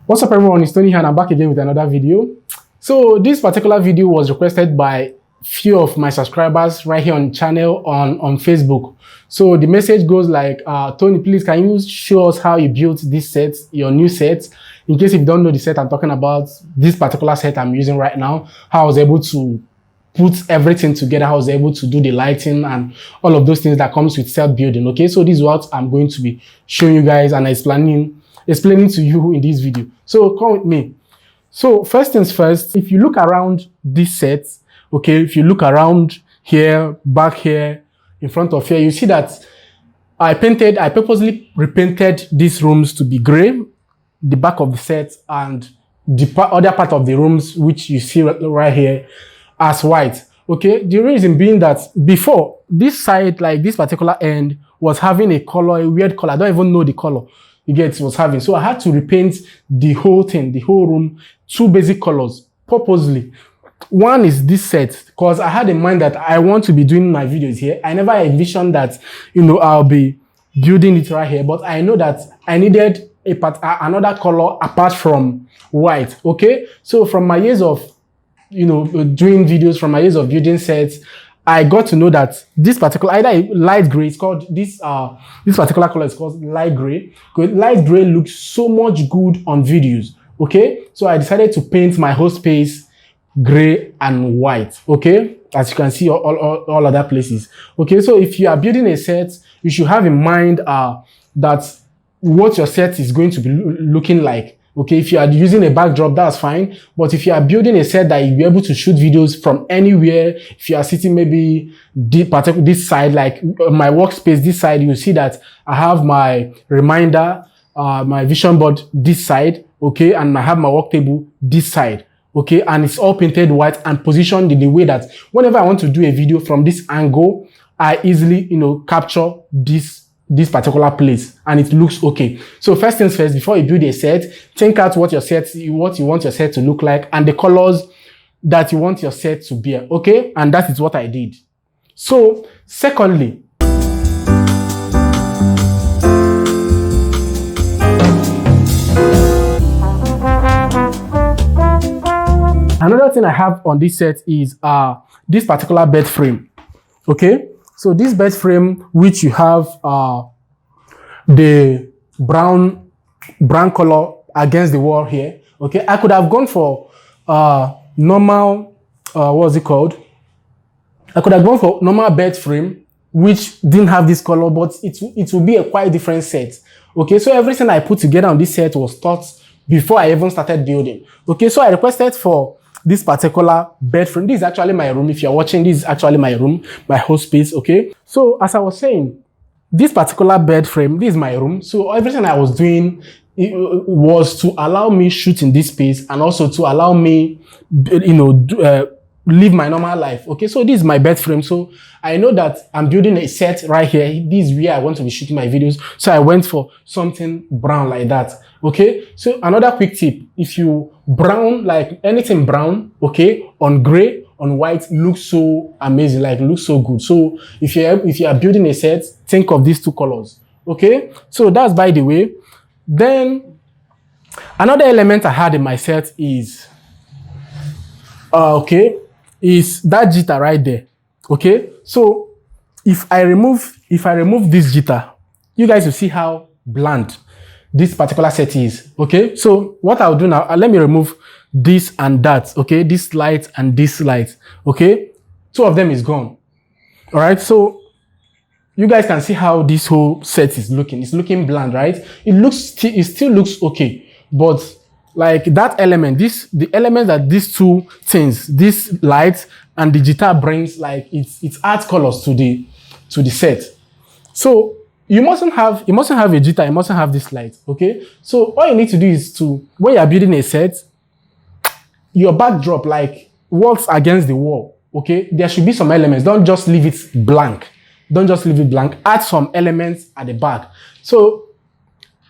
What's up everyone, it's Tony here and I'm back again with another video. So this particular video was requested by few of my subscribers right here on the channel on Facebook. So the message goes like, Tony, please can you show us how you built this set, your new set? In case if you don't know the set I'm talking about, this particular set I'm using right now, how I was able to put everything together, how I was able to do the lighting and all of those things that comes with self-building. Okay, so this is what I'm going to be showing you guys and explaining to you in this video. So come with me. So first things first, if you look around this set, okay, if you look around here, back here, in front of here, you see that I purposely repainted these rooms to be gray, the back of the set, and the other part of the rooms, which you see right here, as white. Okay, the reason being that before this side, like this particular end, was having a color, a weird color. I don't even know the color you get it was having. So I had to repaint the whole thing, the whole room, two basic colors purposely. One is this set because I had in mind that I want to be doing my videos here. I never envisioned that, you know, I'll be building it right here, but I know that I needed another color apart from white. Okay, so from my years of, you know, doing videos, from my years of building sets, I got to know that this particular, either light gray, it's called this particular color is called light gray. Because light gray looks so much good on videos. Okay, so I decided to paint my whole space gray and white. Okay, as you can see all other places. Okay, so if you are building a set, you should have in mind that what your set is going to be looking like. Okay, if you are using a backdrop, that's fine. But if you are building a set that you'll be able to shoot videos from anywhere, if you are sitting maybe this side, like my workspace, this side, you see that I have my reminder, my vision board this side, okay, and I have my work table this side, okay, and it's all painted white and positioned in the way that whenever I want to do a video from this angle, I easily, you know, capture this particular place and it looks okay. So first things first, before you build a set, think out what you want your set to look like and the colors that you want your set to bear. Okay, and that is what I did. So secondly, another thing I have on this set is this particular bed frame. Okay, so this bed frame, which you have the brown color against the wall here. Okay, I could have gone for normal, what's it called? I could have gone for normal bed frame, which didn't have this color, but it will be a quite different set. Okay, so everything I put together on this set was thought before I even started building. Okay, so I requested for this particular bed frame. This is actually my room. If you're watching, this is actually my room, my whole space. Okay, so as I was saying, this particular bed frame, this is my room. So everything I was doing was to allow me shoot in this space and also to allow me, you know, live my normal life. Okay, so this is my bed frame. So I know that I'm building a set right here. This is where I want to be shooting my videos. So I went for something brown like that. Okay, so another quick tip, if you brown, like anything brown, okay, on gray, on white, looks so amazing, like looks so good. So if you are building a set, think of these two colors. Okay, so that's by the way. Then another element I had in my set is is that jitter right there. Okay, so if I remove this jitter, you guys will see how bland this particular set is. Okay, so what I'll do now, let me remove this and that. Okay, this light and this light. Okay, two of them is gone. All right, so you guys can see how this whole set is looking. It's looking bland, right? It still looks okay, but like that element, the element that these two things, this light and the jitter brings, like it adds colors to the set. So you mustn't have a jitter, you mustn't have this light. Okay, so all you need to do is to, when you are building a set, your backdrop like works against the wall. Okay, there should be some elements. Don't just leave it blank. Don't just leave it blank. Add some elements at the back. So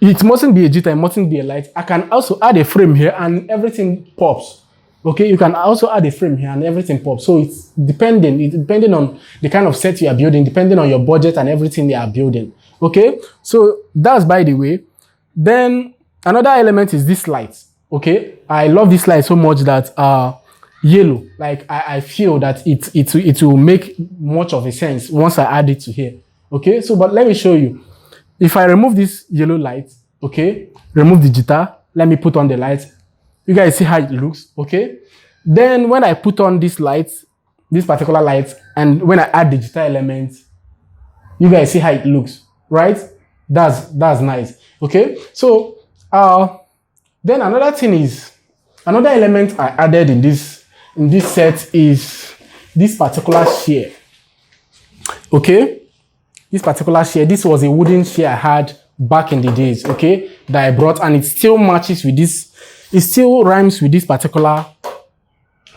it mustn't be a jitter, it mustn't be a light. I can also add a frame here and everything pops. Okay, you can also add a frame here and everything pops. So it's depending on the kind of set you are building, depending on your budget and everything you are building. Okay, so that's by the way. Then Another element is this light. Okay, I love this light so much that yellow, like I feel that it will make much of a sense once I add it to here. Okay, so but let me show you. If I remove this yellow light, okay, remove the jitter, let me put on the light. You guys see how it looks, okay? Then when I put on this light, this particular light, and when I add the jitter element, you guys see how it looks, right? That's nice, okay? So then another thing is, another element I added in this set is this particular chair, okay? This particular chair, this was a wooden chair I had back in the days, okay, that I brought, and it still matches with this, it still rhymes with this particular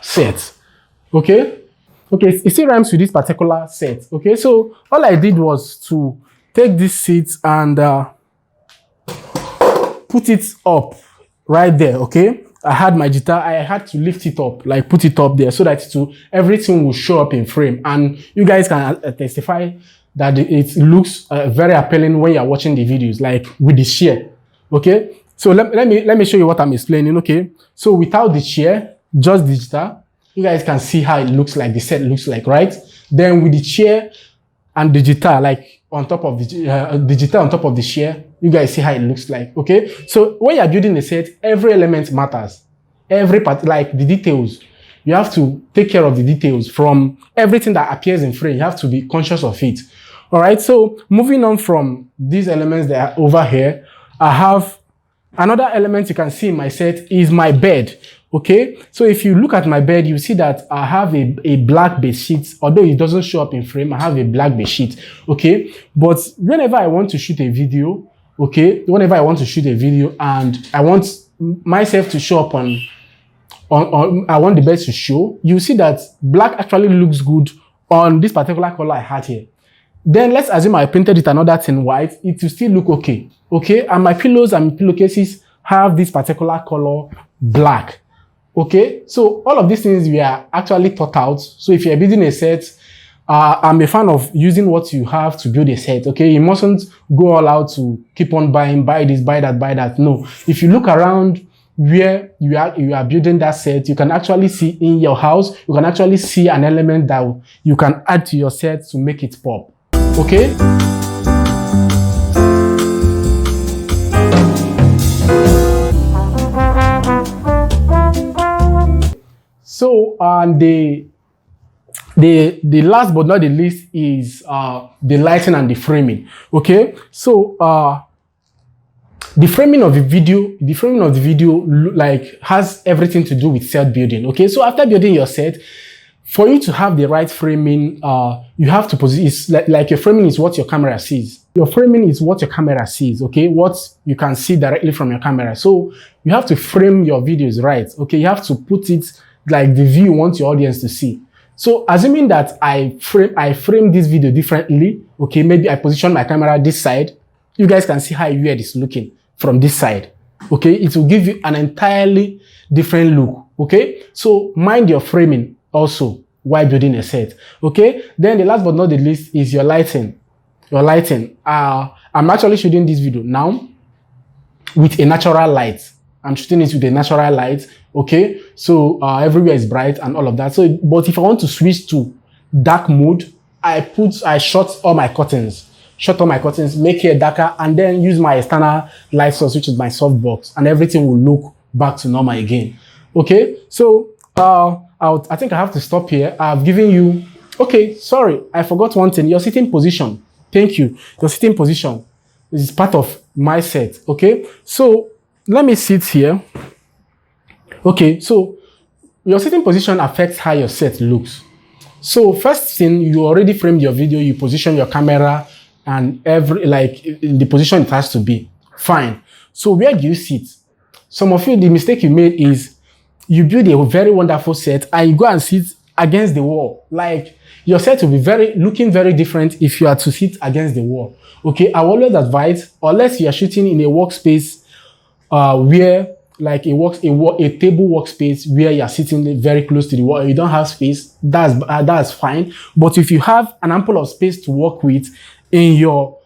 set, okay? Okay, it still rhymes with this particular set, okay? So all I did was to take this seat and put it up right there, okay? I had my guitar, I had to lift it up, like put it up there so that everything will show up in frame, and you guys can testify that it looks very appealing when you're watching the videos, like with the chair, okay? So let me show you what I'm explaining, okay? So without the chair, just the guitar, you guys can see how it looks like, the set looks like, right? Then with the chair and the guitar, like on top of the guitar on top of the chair, you guys see how it looks like, okay? So when you're building a set, every element matters. Every part, like the details, you have to take care of the details from everything that appears in frame. You have to be conscious of it. All right, so moving on from these elements that are over here, I have another element you can see in my set is my bed. Okay, so if you look at my bed, you see that I have a black bed sheet. Although it doesn't show up in frame, I have a black bed sheet. Okay, but whenever I want to shoot a video, okay, whenever I want to shoot a video and I want myself to show up on I want the bed to show, you see that black actually looks good on this particular color I had here. Then let's assume I painted it another thing white, it will still look okay. Okay, and my pillows and pillowcases have this particular color black. Okay, so all of these things we are actually thought out. So if you're building a set, I'm a fan of using what you have to build a set. Okay, you mustn't go all out to keep on buy this, buy that. No, if you look around where you are building that set, you can actually see in your house, you can actually see an element that you can add to your set to make it pop. Okay. So the last but not the least is the lighting and the framing. Okay, so the framing of the video like has everything to do with set building. Okay, so after building your set, for you to have the right framing, you have to position. It's like your framing is what your camera sees. Your framing is what your camera sees. Okay, what you can see directly from your camera. So you have to frame your videos right. Okay, you have to put it like the view you want your audience to see. So assuming that I frame this video differently, okay, maybe I position my camera this side, you guys can see how weird it's looking from this side. Okay, it will give you an entirely different look. Okay, so mind your framing also while building a set. Okay, then the last but not the least is your lighting. I'm actually shooting this video now with a natural light. I'm shooting it with a natural light. Okay, so everywhere is bright and all of that. So, but if I want to switch to dark mode, I shut all my curtains, make it darker, and then use my external light source, which is my softbox, and everything will look back to normal again. Okay, so I think I have to stop here. I've given you. Okay, sorry, I forgot one thing. Your sitting position. Thank you. Your sitting position is part of my set. Okay, so let me sit here. Okay, so your sitting position affects how your set looks. So first thing, you already framed your video, you position your camera and in the position it has to be. Fine. So where do you sit? Some of you, the mistake you made is you build a very wonderful set and you go and sit against the wall. Like your set will be looking very different if you are to sit against the wall. Okay, I will always advise, unless you are shooting in a workspace where like a table workspace where you're sitting very close to the wall, you don't have space, that's fine. But if you have an ample of space to work with in your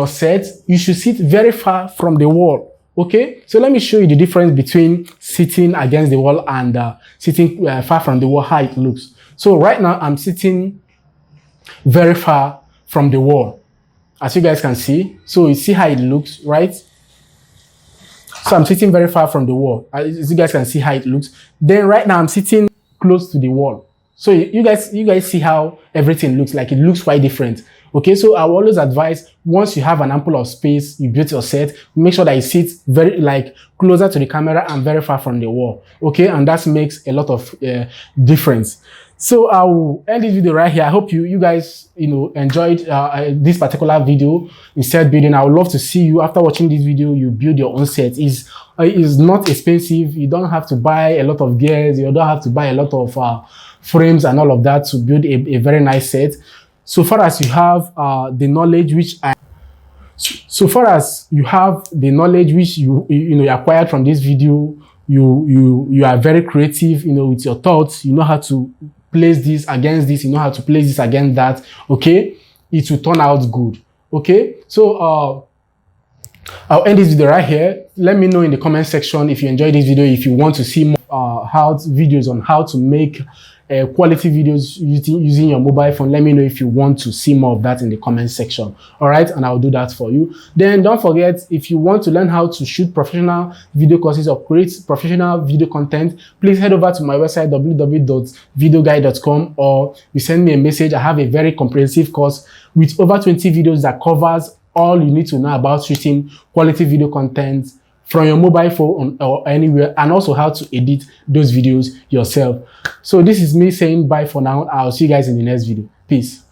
set, you should sit very far from the wall. Okay, so let me show you the difference between sitting against the wall and sitting far from the wall, how it looks. So right now I'm sitting very far from the wall, as you guys can see. So you see how it looks, right? So I'm sitting very far from the wall, as you guys can see how it looks. Then right now I'm sitting close to the wall. So you guys see how everything looks like. It looks quite different. Okay, so I will always advise, once you have an ample of space, you build your set, make sure that you sit very closer to the camera and very far from the wall. Okay, and that makes a lot of difference. So I will end this video right here. I hope you guys enjoyed this particular video in set building. I would love to see you after watching this video. You build your own set. It's not expensive. You don't have to buy a lot of gears. You don't have to buy a lot of frames and all of that to build a very nice set. So far as you have the knowledge which you acquired from this video, you are very creative, with your thoughts. You know how to place this against this, you know how to place this against that. Okay, it will turn out good. Okay, so I'll end this video right here. Let me know in the comment section if you enjoyed this video, if you want to see more videos on how to make quality videos using your mobile phone. Let me know if you want to see more of that in the comment section. All right, and I'll do that for you. Then don't forget, if you want to learn how to shoot professional video courses or create professional video content, please head over to my website www.videoguide.com, or you send me a message. I have a very comprehensive course with over 20 videos that covers all you need to know about shooting quality video content from your mobile phone or anywhere, and also how to edit those videos yourself. So this is me saying bye for now. I'll see you guys in the next video. Peace.